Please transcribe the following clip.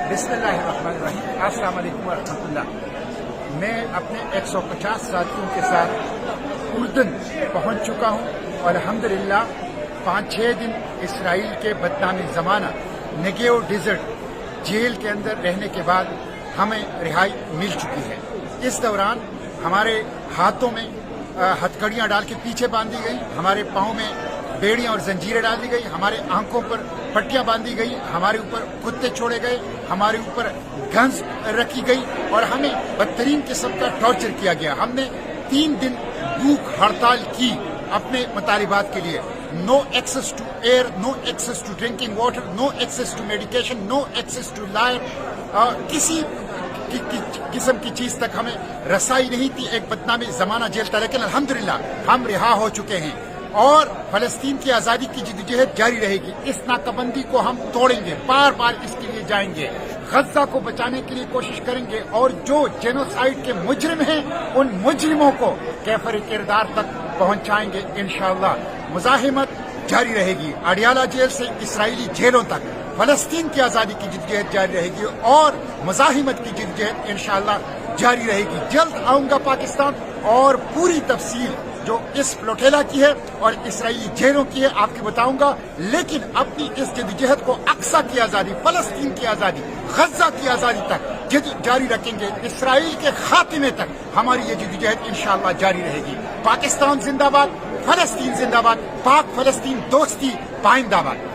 بسم اللہ الرحمن الرحیم۔ السلام علیکم ورحمۃ اللہ۔ میں اپنے 150 ساتھیوں کے ساتھ اردن پہنچ چکا ہوں اور الحمدللہ 5-6 دن اسرائیل کے بدنام زمانہ نیگیو ڈیزرٹ جیل کے اندر رہنے کے بعد ہمیں رہائی مل چکی ہے۔ اس دوران ہمارے ہاتھوں میں ہتھکڑیاں ڈال کے پیچھے باندھی گئی، ہمارے پاؤں میں بیڑیاں اور زنجیریں ڈال دی گئی، ہمارے آنکھوں پر پٹیاں باندھی گئی، ہمارے اوپر کتے چھوڑے گئے، ہمارے اوپر گنز رکھی گئی اور ہمیں بدترین قسم کا ٹارچر کیا گیا۔ ہم نے 3 دن بھوک ہڑتال کی اپنے مطالبات کے لیے۔ No access to air, no access to drinking water, no access to medication, no access to life, کسی قسم کی چیز تک ہمیں رسائی نہیں تھی ایک بدنام زمانہ جیل تھا، لیکن الحمدللہ ہم رہا ہو چکے ہیں اور فلسطین کی آزادی کی جدوجہد جاری رہے گی۔ اس ناکہ بندی کو ہم توڑیں گے، بار بار اس کے لیے جائیں گے، غزہ کو بچانے کے لیے کوشش کریں گے اور جو جینوسائیڈ کے مجرم ہیں ان مجرموں کو کیفر کردار تک پہنچائیں گے انشاءاللہ۔ مزاحمت جاری رہے گی، اڈیالہ جیل سے اسرائیلی جیلوں تک فلسطین کی آزادی کی جدوجہد جاری رہے گی اور مزاحمت کی جدوجہد انشاءاللہ جاری رہے گی۔ جلد آؤں گا پاکستان اور پوری تفصیل جو اس فلوٹیلا کی ہے اور اسرائیلی جیلوں کی ہے آپ کو بتاؤں گا، لیکن اپنی اس جدوجہد کو اقصی کی آزادی، فلسطین کی آزادی، غزہ کی آزادی تک جاری رکھیں گے۔ اسرائیل کے خاتمے تک ہماری یہ جدوجہد انشاءاللہ جاری رہے گی۔ پاکستان زندہ باد، فلسطین زندہ باد، پاک فلسطین دوستی پائندہ باد۔